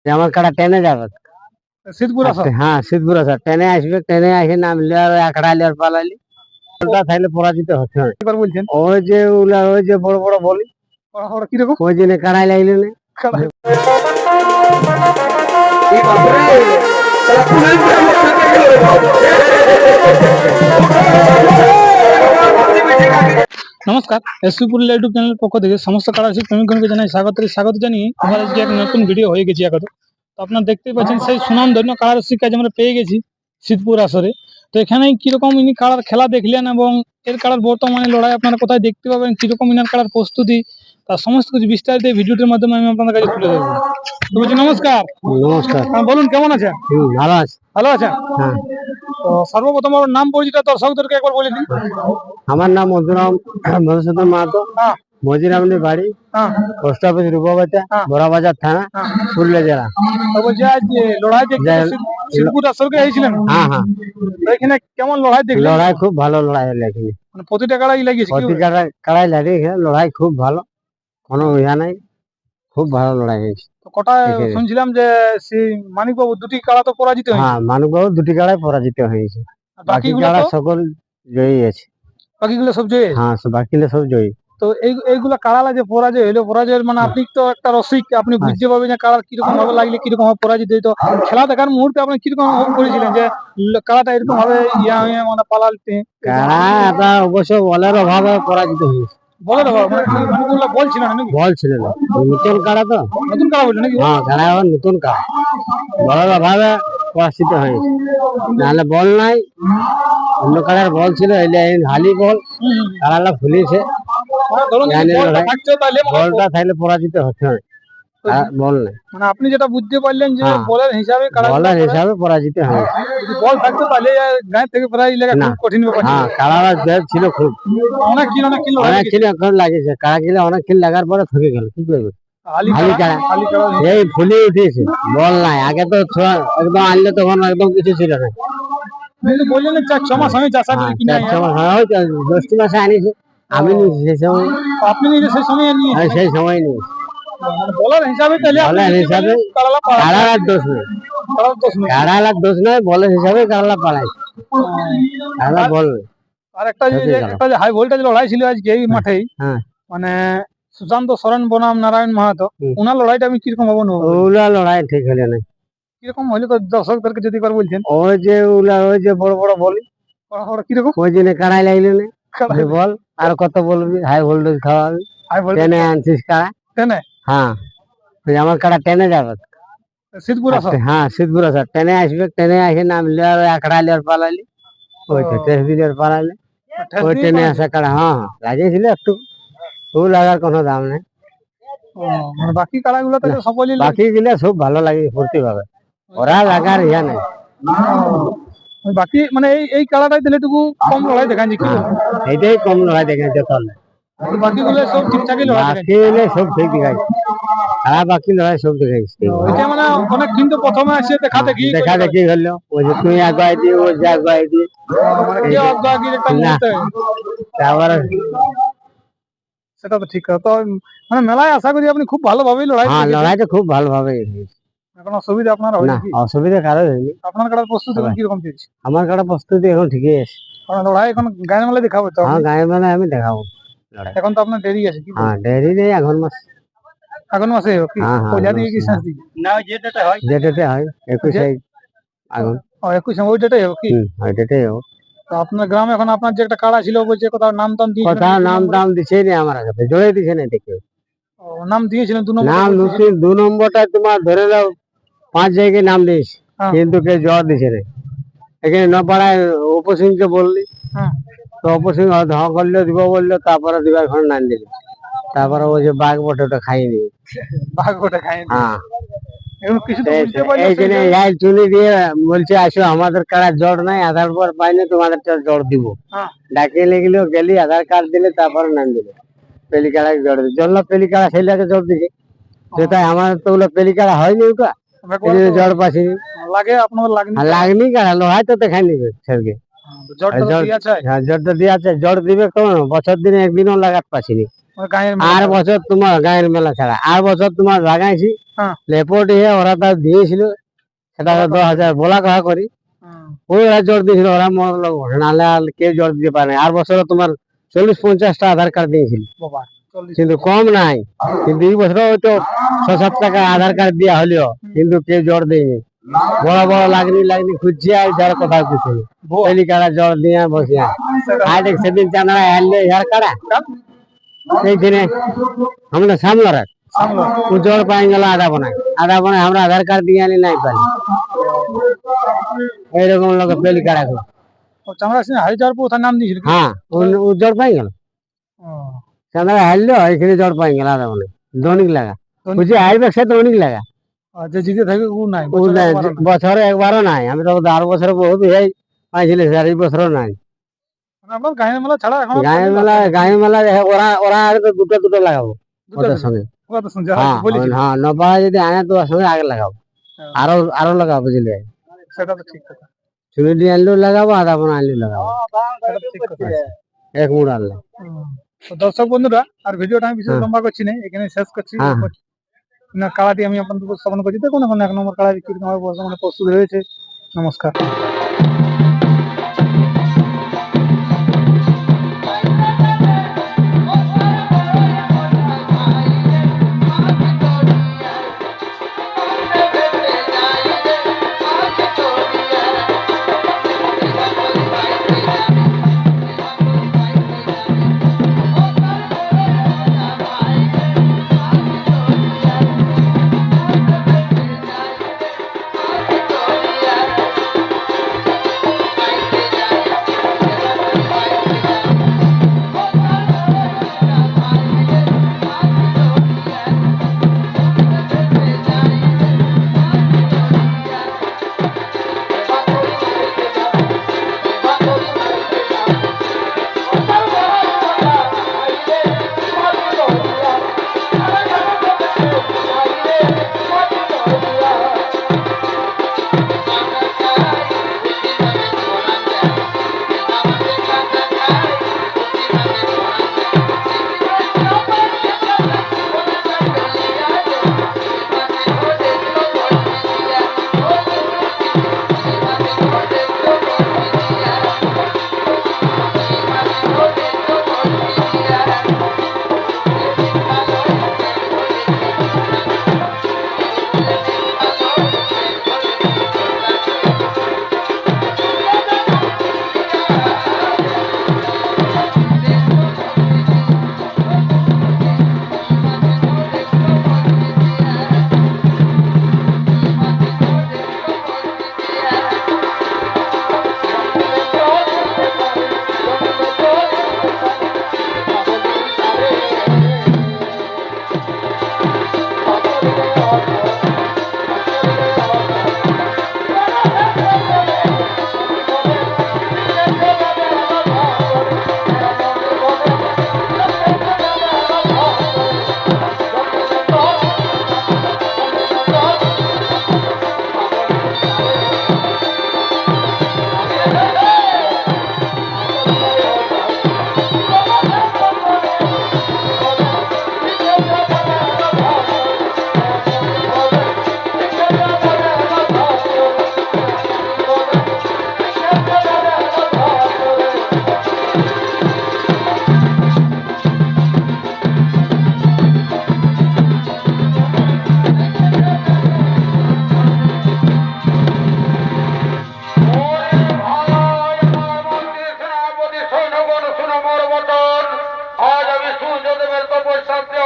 আমার কাড়া ট্রেনে যাবে। সিদ্ধপুর আসা হ্যাঁ, শীতপুর আসা ট্রেনে আসবে, ট্রেনে এসে নামলে আর আখড়াইলে আর পালাইলে ওটা থাকলে পরাজিত হতে হয়। একবার বলছেন ওই যে বড় বড় বলি ওরা কিরকম ওই জন্য কাড়াই লাগলে না। নমস্কার, এসপিপুর ইউটিউব চ্যানেলের পক্ষ থেকে সমস্ত কারাশি প্রেমিকগণকে জানাই স্বাগত জানিয়ে আমার আজকে এক নতুন ভিডিও হয়ে গেছি আগত। তো আপনারা দেখতেই পাচ্ছেন সেই সুনামধন্য কারারসিক কাজ আমরা পেয়ে গেছি সিদ্ধপুর আসরে। তো এখানে কিরকম ইনি কারার খেলা দেখলেন এবং এর কারার বর্তমানে লড়াই আপনারা কোথায় দেখতে পাবেন, কিরকম ইনার কারার প্রস্তুতি, তার সমস্ত কিছু বিস্তারিত এই ভিডিওটির মাধ্যমে আমি আপনাদের কাছে তুলে ধরবো। তো বলছি নমস্কার। নমস্কার। বলুন কেমন আছেন? ভালো আছে। ভালো আছেন? হ্যাঁ। তো সর্বপ্রথম আমার নাম পরিচিত দর্শকদেরকে একবার বলে দিন। আমার নাম মধুসূদন মাহাতো। হ্যাঁ মজিরামনি বাড়ি, হ্যাঁ পোস্ট অফিস রূপবাজার, বড়াবাজার থানা, পুরুলিয়া জেলা। তো বলছি আজ লড়াই দেখতে সিদ্ধপুর আসরকে এসেছিলেন? হ্যাঁ হ্যাঁ। তো এখানে কেমন লড়াই দেখলেন? লড়াই খুব ভালো লড়াই হলো এখানে। মানে প্রতিটা কাড়াই লাগিয়েছে? প্রতি কাড়াই লাগে, লড়াই খুব ভালো, কোনো ইয়া নাই, খুব ভালো লড়াই হয়েছে। তো কটা শুনছিলাম যে সেই মানিকবাবু দুটি কাড়া তো পরাজিত হয়েছে। হ্যাঁ, মানিকবাবু দুটি কাড়াই পরাজিত হয়েছে, বাকি কাড়া সকল জয়ী আছে। বাকিগুলো সব জয়ী? হ্যাঁ, বাকিগুলো সব জয়ী। তো এইগুলা কাড়ালা যে পরাজয় হলো, পরাজয়ের মানে আপনি তো একটা রসিক, আপনি বুঝতে পারবেন যে কাড়া কিরকম ভাবে লাগলে কিরকম ভাবে পরাজিত হইতো। খেলা দেখার মুহূর্তে আপনি কিরকম ভাবে করেছিলেন যে কাড়াটা এরকম ভাবে হয়ে মানে পালালতে? কাড়া এটা অবশ্য বলের অভাবে পরাজিত হয়েছে। বলের অভাব মানে বলছিল না নাকি? বল ছিল না, নতুন কাড়া তো। নতুন কাড়া বলছে নাকি? হ্যাঁ, কাড়া আবার নতুন কাড়া, বলের অভাবে পরাজিত হয়েছে। নাহলে বল নাই, অন্য কাড়ার বল ছিল, হালি বল কাড়ালা ফুলিছে। বলটা থাকলে পরাজিত হতে হয়, বল নাই। মানে আপনি যেটা বুঝতে পারলেন যে বলের হিসাবে বলের হিসাবে পরাজিত হয়েছে। বল থাকতো তাহলে গায়ে থেকে প্রায় লাগা খুব কঠিন ব্যাপার। হ্যাঁ, কাড়ার জয় ছিল খুব, অনেক কিল এখন লাগিয়েছে। কাড়া কিলে অনেক কিল লাগার পরে থকে গেল, কি করবে? এই ফুলে উঠেছে, বল নাই। আগে তো একদম আনলে তখন একদম কিছু ছিল না। বললেন 4-6 মাস আমি চাষা করি কিনা, 4-6 মাস জ্যৈষ্ঠ মাসে আনিছে। আমি নিয়েছি সেই সময়। আপনি নিজে সেই সময় নিয়ে? সেই সময় নিয়েছি। বলার হিসাবে বলের হিসাবে কাড়ার দোষ নেই, কাড়ার দোষ নয়, বলের হিসাবে কাড়া পালাইছে, কাড়া বল। আর একটা যে হাই ভোল্টেজ লড়াই ছিল আজকে এই মাঠেই, মানে সুশান্ত সরেন বনাম নারায়ণ মাহাতো, ওনার লড়াইটা আমি কিরকম ভাবে নেবো? ওগুলা লড়াই ঠিক হলে না। কিরকম হইলে তো দর্শকদেরকে যদি একবার বলছেন। ওই যে বড় বড় বলি কিরকম ওই জন্য কাড়াই লাগলো না। বল আর কত বলবি, হাই ভোল্টেজ খাওয়াবি, ট্রেনে আনছিস কাড়া। ট্রেনে? হ্যাঁ, আমার কাড়া ট্রেনে যাবে। সিদ্ধপুর আসা? হ্যাঁ, শীতপুর আসা ট্রেনে আসবে, ট্রেনে এসে নামলে আর আখড়াইলে আর পালাইলে, ওই তো টেস্ট দিলে আর পালাইলে, ওই ট্রেনে আসা কাড়া। হ্যাঁ, লাগিয়েছিল একটু, ও লাগার কোনো দাম নেই। বাকি কাড়া গুলো বাকি গুলো সব ভালো লাগে, ফুর্তি ভাবে, ওরা লাগার ইয়া নেই। বাকি মানে এই কাড়াটাই দিলে একটু কম লড়াই দেখাচ্ছি, এইটাই কম লড়াই দেখাচ্ছে। বাকি গুলো সব ঠিকঠাকই লড়াই বাকি সব ঠিক দেখাচ্ছে, বাকি লড়াই সব দেখাচ্ছে। এটা মানে অনেক কিন্তু প্রথমে আসে দেখা দেখি হলো, ওই যে তুই আগাই দিয়ে, ও যে আগাই দিয়ে, তারপরে সেটা তো ঠিক কথা। মানে মেলায় আশা করি আপনি খুব ভালোভাবেই লড়াইটা খুব ভালোভাবে। এখন অসুবিধা আপনার হয়নি? অসুবিধা কারো হয়নি। আপনার কাটার প্রস্তুতি এখন কিরকম চলছে? আমার কাটা প্রস্তুতি এখন ঠিকই আছে। লড়াই এখন গায়ের মেলায় দেখাবো তো? হ্যাঁ, গায়ের মেলায় আমি দেখাবো। এখন তো আপনার দেরি আছে। হ্যাঁ, দেরি নেই, আগুন মাসে পয়লা দিয়ে কি শেষ দিকে? না, যে ডেটে হয় 21 আগুন। 21 ওই ডেটেই হবে কি? ওই ডেটেই হবে। তো আপনার গ্রামে এখন আপনার যে একটা কাড়া ছিল বলছে, কোথাও নাম টাম দিয়েছে? কোথাও নাম টাম দিছে না, আমার কাছে জোরে দিছে না দেখে। নাম দিয়েছিলেন 2 নম্বর? নাম 2 নম্বরটা তোমার ধরে নাও 5 জায়গায় নাম দিস, কিন্তু কে জ্বর দিছে না। এখানে নপাড়ায় উপসিংকে বললি, তো উপসিং করলে দিব বললো, তারপরে দিবার ঘর নাম দিল, তারপরে ওই যে বাঘ বটে ওটা খাইনি। বাঘ বটে খাইনি? হ্যাঁ, এই জন্য চুনি দিয়ে বলছে আসো, আমাদের কার্ড জ্বর নাই, আধার কার্ড পাইনি, তোমাদের জ্বর দিব। ডাকিয়ে লেগেলো, গেলি আধার কার্ড দিলে, তারপরে নাম দিলে, পেলিকাড়া জ্বর দিল। জল্লা পেলিকাড়া ছেলেকে জ্বর দিছে, সেটাই আমার তো ওগুলো পেলিকাড়া হয়নি, ওটা জ্বর পাচ্ছিনি। লাগনি কাড়া লোহাই তো দেখাই নিবে ছেলেকে। জ্বরটা দিয়ে আছে, জ্বর দিবে, কেমন বছর দিনে একদিনও লাগাত পাচ্ছিনি। গায়ের আর বছর তোমার গায়ের মেলা ছাড়া আর বছর তোমার লাগাইছি হ্যাঁ। লেপট ওরা তার দিয়েছিল সেটা 10,000 বলা কথা করি ওই ওরা জোর দিয়েছিল ওরা মরল নাহলে আর কেউ জোর দিতে পারে না। আর বছর তোমার 40-50টা আধার কার্ড দিয়েছিল বাবা 40 কিন্তু কম নাই কিন্তু এই বছর হয়তো 6-7 টাকা আধার কার্ড দেওয়া হলেও কিন্তু কেউ জোর দেয়নি বড় বড় লাগনি খুঁজছে আর যার কথা কিছু পেলি কাড়া জোর দিয়ে বসিয়া আজ সেদিন চাঁদা হারলে ইয়ার কাড়া সেইখানে আমরা সামলা রাখ সামলো ও জোর পাই গেল আধা বানায় আমরা আধার কার্ড দিয়ে আনি নাই পারি এইরকম লোক পেলি কাড়া ও চামড়া সিং হারি যাওয়ার পর তার নাম দিয়েছিল কি? হ্যাঁ ও জোর পাই গেল ও, চাঁদা হারলো এখানে জোর পাই গেল আধা বানায় দৈনিক লাগা বুঝছি হারবে সে দৈনিক লাগা আর যে জিতে থাকে ও নাই ও নাই, বছরে একবারও নাই আমি তো 10 বছরে বহুত পাইছিল আর এই বছরও নাই মানে আপনার গায়ের মেলা ছাড়া এখন গায়ে মেলা ওরা আগে তো দুটো লাগাবো ওদের সঙ্গে কথা শুনছে হ্যাঁ বলেছি হ্যাঁ নপাড়া যদি আনে তো ওর সঙ্গে আগে লাগাবো হ্যাঁ। আরো লাগাবো বুঝলি সেটা তো ঠিক কথা চুনি আনলেও লাগাবো আধা বোনা আনলেও লাগাবো সেটা তো ঠিক কথা এক মুড় আনলে তো দর্শক বন্ধুরা আর ভিডিওটা আমি বিশেষ হ্যাঁ। লম্বা করছি না এখানে শেষ করছি হ্যাঁ। না কালাটি আমি আপনাদের উপস্থাপন করছি দেখুন এখন 1 নম্বর কালা বিক্রি আমার বর্তমানে প্রস্তুত হয়েছে নমস্কার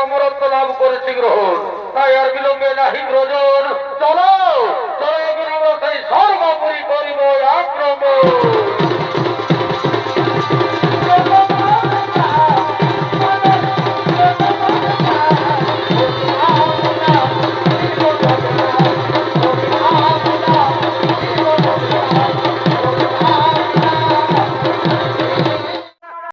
অমরত্ব লাভ করেছি গ্রহণ তাই আর বিলম্বে নাহি ব্রজ